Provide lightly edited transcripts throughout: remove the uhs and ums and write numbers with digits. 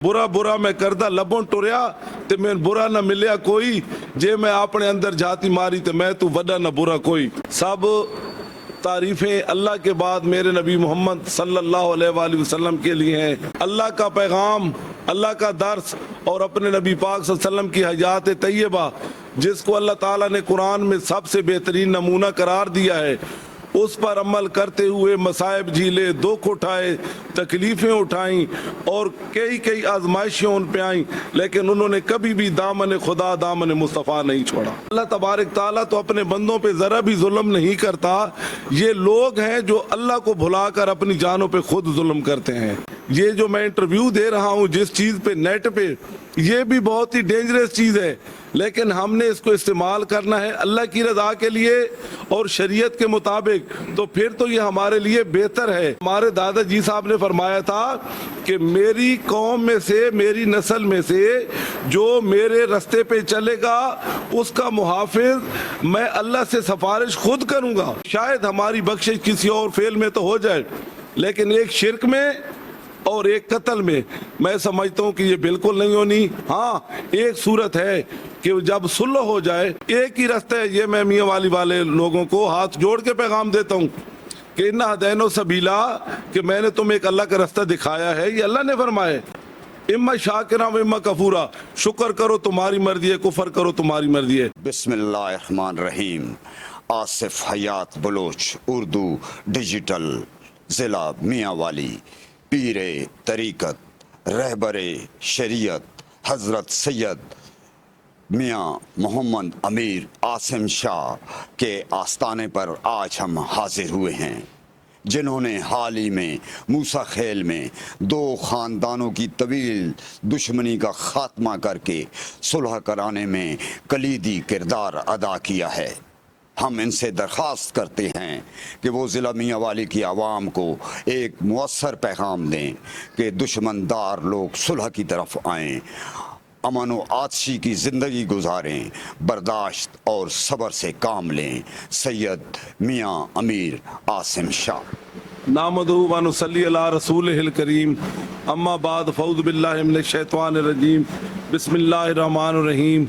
बुरा बुरा मैं करदा लबों टुरिया ते मैं बुरा न मिलिया कोई, जे मैं अपने अंदर जाती मारी ते मैं तू वड्डा न बुरा कोई। सब तारीफें अल्लाह के बाद मेरे नबी मोहम्मद सल्लल्लाहु अलैहि वसल्लम के लिए हैं। अल्लाह का पैगाम, अल्लाह का दर्स और अपने नबी पाक सल्लल्लाहु अलैहि वसल्लम की हयात तैयबा, जिसको अल्लाह ताला ने कुरान में सबसे बेहतरीन नमूना करार दिया है, उस पर अमल करते हुए मसाइब झीले, दुख उठाए, तकलीफ़ें उठाई और कई कई आजमाइशें उन पे आईं, लेकिन उन्होंने कभी भी दामन खुदा, दामन मुस्तफ़ा नहीं छोड़ा। अल्लाह तबारक ताला तो अपने बंदों पे ज़रा भी जुल्म नहीं करता। ये लोग हैं जो अल्लाह को भुलाकर अपनी जानों पे खुद जुल्म करते हैं। ये जो मैं इंटरव्यू दे रहा हूँ जिस चीज़ पे, नेट पे, ये भी बहुत ही डेंजरस चीज़ है, लेकिन हमने इसको इस्तेमाल करना है अल्लाह की रज़ा के लिए और शरीयत के मुताबिक, तो फिर तो ये हमारे लिए बेहतर है। हमारे दादाजी साहब ने फरमाया था कि मेरी कौम में से, मेरी नस्ल में से जो मेरे रास्ते पे चलेगा उसका मुहाफिज मैं अल्लाह से सिफारिश खुद करूँगा। शायद हमारी बख्शिश किसी और फेल में तो हो जाए, लेकिन एक शिरक में और एक कत्ल में मैं समझता हूँ कि ये बिल्कुल नहीं होनी। हाँ, एक सूरत है कि जब सुलह हो जाए, एक ही रास्ता है। ये मैं मियाँ वाली वाले लोगों को हाथ जोड़ के पैगाम देता हूँ कि इन्ना हदैनो सबीला, कि मैंने तुम्हें एक अल्लाह का रास्ता दिखाया है, ये अल्लाह ने फरमाया, इम्मा शाकिरा व इम्मा कफूरा, शुक्र करो तुम्हारी मर्जी है, कुफर करो तुम्हारी मर्जी है। बिस्मिल्लाहिर्रहमानिर्रहीम। आसिफ हयात बलोच, उर्दू डिजिटल, ज़िला मियाँ वाली, पीरे तरीक़त, रहबरे शरीयत हज़रत सैयद मियाँ मोहम्मद अमीर आसिम शाह के आस्ताने पर आज हम हाजिर हुए हैं, जिन्होंने हाल ही में मूसा खेल में दो ख़ानदानों की तवील दुश्मनी का ख़ात्मा करके सुलह कराने में कलीदी किरदार अदा किया है। हम इनसे दरख्वास्त करते हैं कि वो ज़िला मियाँ वाली की आवाम को एक मुअस्सर पैगाम दें कि दुश्मनदार लोग सुलह की तरफ आएँ, अमन व आतशी की ज़िंदगी गुजारें, बर्दाश्त और सब्र से काम लें। सैयद मियाँ अमीर आसिम शाह। नामदहु व नुसल्ली अला रसूलिहिल करीम, अम्मा बाद, फ़ऊज़ु बिल्लाहि मिनश शैतानिर रजीम, बिस्मिल्लाहिर रहमानिर रहीम।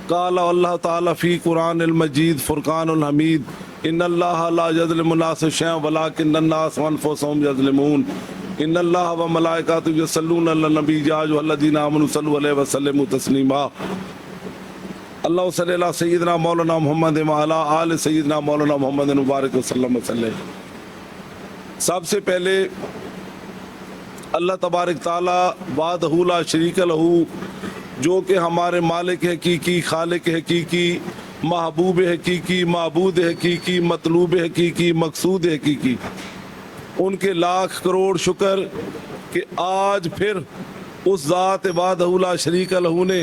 क़ाल अल्लाह ताला फ़ी कुरानिल मजीद फ़ुरक़ानुल हमीद, इन्नल्लाह ला यज़लिमु नास शैअन वलाकिन्नन्नास अनफुसहुम यज़लिमून, इन्नल्लाह व मलाइकातुहु यसल्लूना अलन नबी या अय्युहल्लज़ीना आमनू सल्लु अलैहि व सल्लिमू तस्लीमा। अल्लाहु सल्ली अला सय्यिदिना मौलाना मुहम्मद व अला आलि सय्यिदिना मौलाना मुहम्मद मुबारक वसल्लम वसल्लम। सबसे पहले अल्लाह तबारक ताला वाहदहू ला शरीक लहू, जो कि हमारे मालिक हकीकी, खालिक हकीकी, महबूब हकीकी, माबूद हकीकी, मतलूब हकीकी, मकसूद हकीकी, उनके लाख करोड़ शुक्र कि आज फिर उस ज़ात वाहदहू ला शरीक लहू ने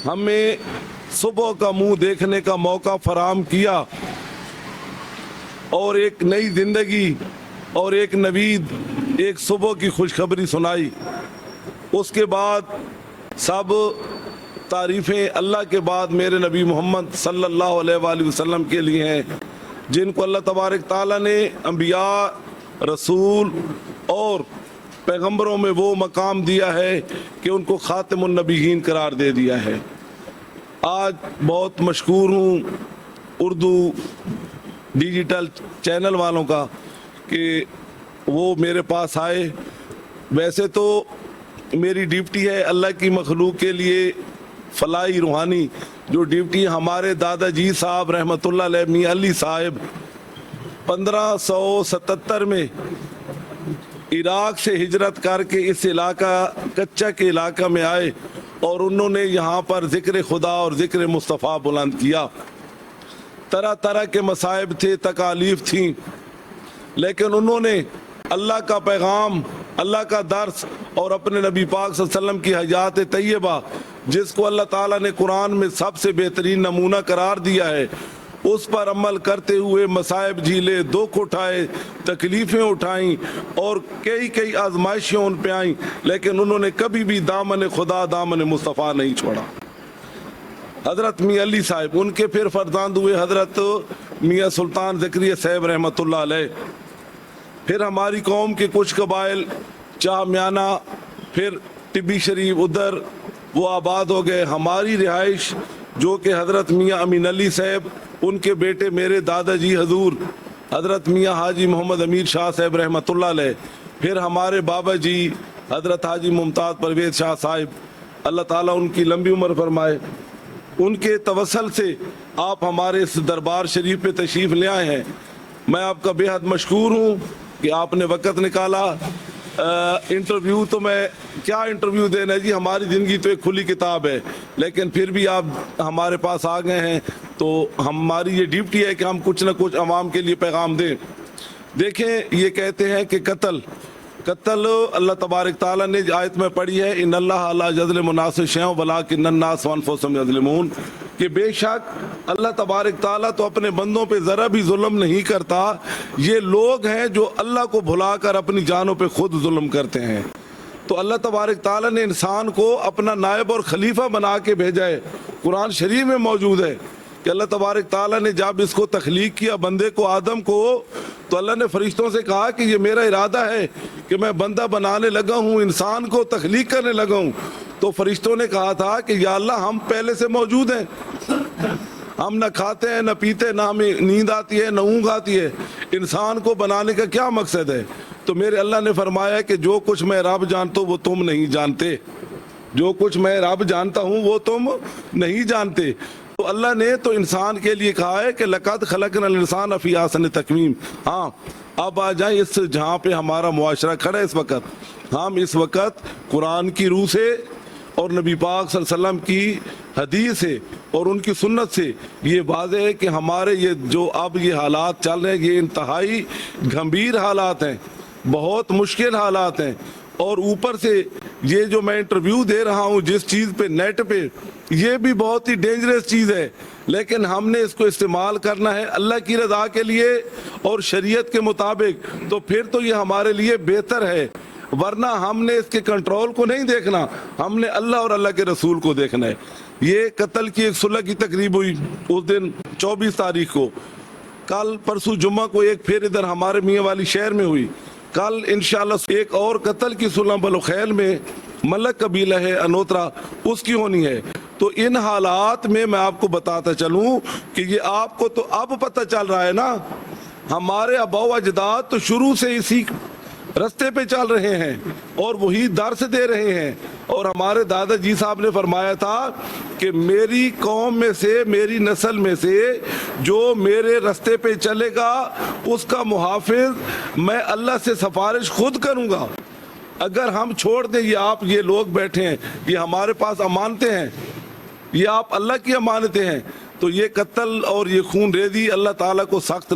हमें सुबह का मुंह देखने का मौका फराहम किया और एक नई ज़िंदगी और एक नवीद, एक सुबह की खुशखबरी सुनाई। उसके बाद सब तारीफ़ें अल्लाह के बाद मेरे नबी मोहम्मद सल्लल्लाहु अलैहि वसल्लम के लिए हैं, जिनको अल्लाह तबारक ताला ने अंबिया, रसूल और पैगंबरों में वो मकाम दिया है कि उनको ख़ातिमुन नबीयीन करार दे दिया है। आज बहुत मशकूर हूँ उर्दू डिजिटल चैनल वालों का कि वो मेरे पास आए। वैसे तो मेरी ड्यूटी है अल्लाह की मखलूक के लिए फलाई रूहानी, जो ड्यूटी हमारे दादाजी साहब रहमतुल्लाह अलैह मियां अली साहब 1577 में इराक से हिजरत करके इस इलाका, कच्चा के इलाका में आए और उन्होंने यहाँ पर ज़िक्र खुदा और ज़िक्र मुस्तफ़ा बुलंद किया। तरह तरह के मसाइब थे, तकालीफ थी, लेकिन उन्होंने अल्लाह का पैगाम, अल्लाह का दर्स और अपने नबी पाक सल्लल्लाहु अलैहि वसल्लम की हयात तैयबा, जिसको अल्लाह ताला ने कुरान में सबसे बेहतरीन नमूना करार दिया है, उस पर अमल करते हुए मसाइब झीले, दुख उठाए, तकलीफ़ें उठाई और कई कई आजमाइशें उन पे आईं, लेकिन उन्होंने कभी भी दामन खुदा, दामन मुस्तफ़ा नहीं छोड़ा। हज़रत मियाँ अली साहब, उनके फिर फरजांद हुए हज़रत मियाँ सुल्तान ज़करिया साहब रहमतुल्लाह अलैह। फिर हमारी कौम के कुछ कबाइल, चाह म्याना, फिर टिब्बी शरीफ उधर वो आबाद हो गए। हमारी रिहाइश जो कि हज़रत मियाँ अमीन अली साहब, उनके बेटे मेरे दादाजी हजूर हज़रत मियाँ हाजी मोहम्मद अमीर शाह साहब रहमतुल्लाह अलैह, फिर हमारे बाबा जी हज़रत हाजी मुमताज़ परवेज़ शाह साहब, अल्लाह ताला उनकी लंबी उम्र फरमाए, उनके तवसल से आप हमारे इस दरबार शरीफ पे तशरीफ़ ले आए हैं। मैं आपका बेहद मशकूर हूँ कि आपने वक़्त निकाला। इंटरव्यू तो मैं क्या इंटरव्यू देना है जी, हमारी ज़िंदगी तो एक खुली किताब है, लेकिन फिर भी आप हमारे पास आ गए हैं तो हमारी ये ड्यूटी है कि हम कुछ ना कुछ आवाम के लिए पैगाम दें। देखें, ये कहते हैं कि कत्ल अल्लाह तबारक ताला ने आयत में पढ़ी है, इन अल्लाह ला यज़लिमु नास शैअन वलाकिन्न अन्नास अनफुसहुम यज़लिमून, कि बेशक अल्लाह तबारक ताला तो अपने बंदों पे ज़रा भी जुल्म नहीं करता, ये लोग हैं जो अल्लाह को भुलाकर अपनी जानों पे खुद जुल्म करते हैं। तो अल्लाह तबारक ताला ने इंसान को अपना नायब और खलीफा बना के भेजा है। कुरान शरीफ में मौजूद है कि अल्लाह तबारक ताला ने जब इसको तख्लीक किया बंदे को, आदम को, तो अल्लाह ने फरिश्तों से कहा कि ये मेरा इरादा है कि मैं बंदा बनाने लगा हूँ, इंसान को तख्लीक करने लगा हूँ। तो फरिश्तों ने कहा था कि या अल्लाह हम पहले से मौजूद हैं, हम न खाते हैं न पीते, न हमें नींद आती है न ऊँघ आती है, इंसान को बनाने का क्या मकसद है? तो मेरे अल्लाह ने फरमाया कि जो कुछ मैं रब जानता हूँ वो तुम नहीं जानते, जो कुछ मैं रब जानता हूँ वो तुम नहीं जानते। तो अल्लाह ने तो इंसान के लिए कहा है कि लक़द खलक़नल इंसान फ़ी अहसनि तक़वीम। हाँ, अब आ जाए इस जहाँ पे हमारा मुआशरा खड़ा है इस वक्त, हम इस वक्त कुरान की रूह से और नबी पाक सल्लल्लाहु अलैहि वसल्लम की हदीस से और उनकी सुन्नत से ये वाज़ेह है कि हमारे ये जो अब ये हालात चल रहे हैं ये इंतहाई गंभीर हालात हैं, बहुत मुश्किल हालात हैं। और ऊपर से ये जो मैं इंटरव्यू दे रहा हूँ जिस चीज़ पे, नेट पे, ये भी बहुत ही डेंजरस चीज़ है, लेकिन हमने इसको इस्तेमाल करना है अल्लाह की रज़ा के लिए और शरीयत के मुताबिक, तो फिर तो ये हमारे लिए बेहतर है। वरना हमने इसके कंट्रोल को नहीं देखना, हमने अल्लाह और अल्लाह के रसूल को देखना है। ये कत्ल की एक सुलह की तकरीब हुई उस दिन 24 तारीख को, कल परसों जुम्मा को एक फिर इधर हमारे मियाँ वाली शहर में हुई, कल इंशाल्लाह एक और कत्ल की सुलह बलुखैल में मलक कबीला है अनोतरा, उसकी होनी है। तो इन हालात में मैं आपको बताता चलूं कि ये आपको तो अब पता चल रहा है ना, हमारे आबाओ अजदाद तो शुरू से इसी रास्ते पे चल रहे हैं और वही दर्स दे रहे हैं। और हमारे दादाजी साहब ने फरमाया था कि मेरी कौम में से, मेरी नस्ल में से जो मेरे रास्ते पे चलेगा उसका मुहाफिज मैं अल्लाह से सिफारिश खुद करूँगा। अगर हम छोड़ दें, ये लोग बैठे हैं, ये हमारे पास अमानतें हैं, ये आप अल्लाह की अमानतें हैं, तो ये कत्ल और ये खून रेजी अल्लाह ताला को सख्त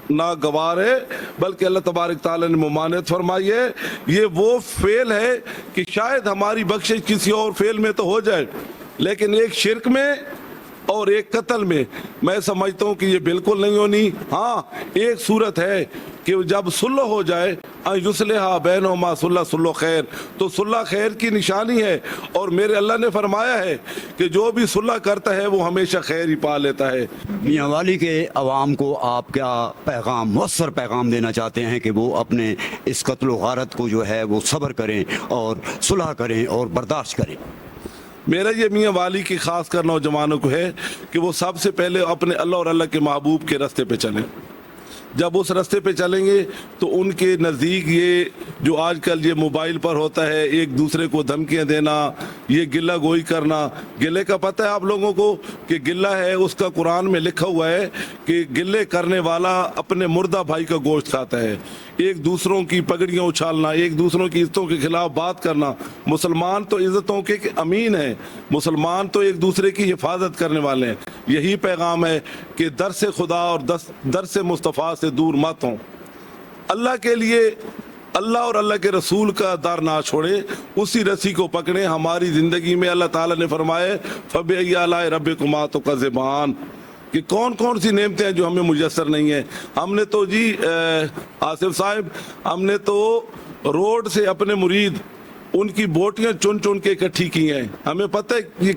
नागवार है, बल्कि अल्लाह तबारक ताला ने मुमानत फरमाई है। ये वो फेल है कि शायद हमारी बख्शिश किसी और फेल में तो हो जाए, लेकिन एक शिरक में और एक कत्ल में मैं समझता हूँ कि ये बिल्कुल नहीं होनी। हाँ, एक सूरत है कि जब सुलह हो जाए, युस्लिहा बैनहुमा सुलह खैर, तो सुलह खैर की निशानी है। और मेरे अल्लाह ने फरमाया है कि जो भी सुलह करता है वो हमेशा खैर ही पा लेता है। मियाँ वाली के अवाम को आप क्या पैगाम, मुअस्सर पैगाम देना चाहते हैं कि वो अपने इस कत्ल व गारत को जो है वो सब्र करें और सुलह करें और बर्दाश्त करें? मेरा ये मियाँ वाली की खास कर नौजवानों को है कि वो सबसे पहले अपने अल्लाह और अल्लाह के महबूब के रास्ते पे चलें। जब उस रास्ते पे चलेंगे तो उनके नज़दीक ये जो आजकल ये मोबाइल पर होता है, एक दूसरे को धमकियां देना, ये गिल्ला गोई करना, गिले का पता है आप लोगों को कि गिल्ला है, उसका कुरान में लिखा हुआ है कि गिले करने वाला अपने मुर्दा भाई का गोश्त खाता है। एक दूसरों की पगड़ियाँ उछालना, एक दूसरों की इज्जतों के खिलाफ बात करना, मुसलमान तो इज्जतों के अमीन है, मुसलमान तो एक दूसरे की हिफाजत करने वाले हैं। यही पैगाम है कि दर से खुदा और दर से मुस्तफ़ा से दूर मत हों। अल्लाह के लिए, अल्लाह और अल्लाह के रसूल का दर ना छोड़े, उसी रस्सी को पकड़े। हमारी ज़िंदगी में अल्लाह ताला ने फरमाए फ़बिअय्यि आलाइ रब्बिकुमा तुकज़्ज़िबान, कि कौन कौन सी नेमतें हैं जो हमें मुयस्सर नहीं है। हमने तो जी आसिफ साहब, हमने तो रोड से अपने मुरीद उनकी बोटियां चुन चुन के इकट्ठी की हैं। हमें पता है ये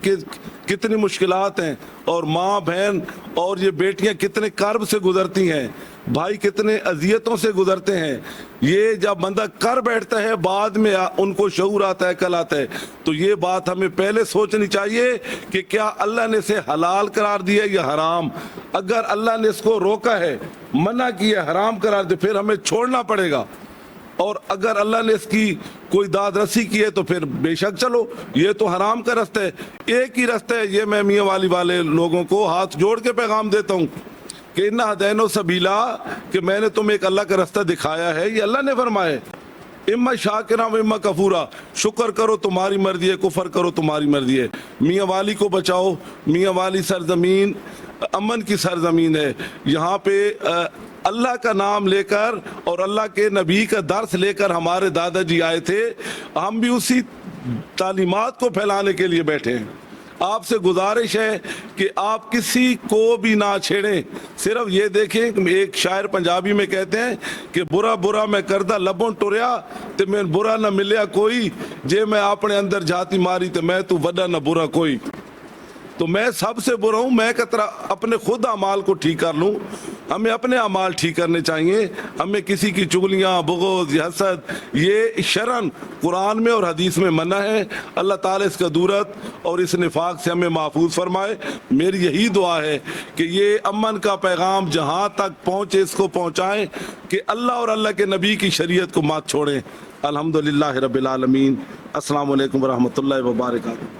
कितनी मुश्किलात हैं और माँ बहन और ये बेटियां कितने कर्ब से गुजरती हैं। भाई कितने अजियतों से गुजरते हैं। ये जब बंदा कर बैठता है बाद में उनको शऊर आता है, कल आता है। तो ये बात हमें पहले सोचनी चाहिए कि क्या अल्लाह ने इसे हलाल करार दिया या हराम। अगर अल्लाह ने इसको रोका है, मना किया, हराम करार दिया, फिर हमें छोड़ना पड़ेगा। और अगर अल्लाह ने इसकी कोई दाद रसी की है तो फिर बेशक चलो, ये तो हराम का रास्ता है। एक ही रास्ता है, ये मैं मियाँ वाली वाले लोगों को हाथ जोड़ के पैगाम देता हूँ कि इन्ना हदैनो सबीला, कि मैंने तुम्हें एक अल्लाह का रास्ता दिखाया है, ये अल्लाह ने फरमाया है। इम्मा शाकिरा व इम्मा कफूरा, शुक्र करो तुम्हारी मर्जी है, कुफर करो तुम्हारी मर्जी है। मियाँ वाली को बचाओ। मियाँ वाली सरजमीन अमन की सरजमीन है। यहाँ पे अल्लाह का नाम लेकर और अल्लाह के नबी का दर्स लेकर हमारे दादाजी आए थे। हम भी उसी तालीमात को फैलाने के लिए बैठे हैं। आपसे गुजारिश है कि आप किसी को भी ना छेड़ें। सिर्फ ये देखें, एक शायर पंजाबी में कहते हैं कि बुरा बुरा मैं करदा लबों टुरिया ते मैं बुरा न मिलिया कोई, जे मैं अपने अंदर जाती मारी ते मैं तू वड्डा न बुरा कोई। तो मैं सबसे बुरा हूँ, मैं कतरा अपने खुद अमाल को ठीक कर लूँ। हमें अपने अमाल ठीक करने चाहिए। हमें किसी की चुगलियाँ, बुग़्ज़, हसद, ये शरन कुरान में और हदीस में मना है। अल्लाह ताला इसका दूरत और इस निफाक से हमें महफूज फरमाए। मेरी यही दुआ है कि ये अमन का पैगाम जहाँ तक पहुँचे इसको पहुँचाएँ कि अल्लाह और अल्लाह के नबी की शरीयत को मत छोड़ें। अल्हम्दुलिल्लाह रब्बिल आलमीन। अस्सलामु अलैकुम व रहमतुल्लाहि व बरकातहू।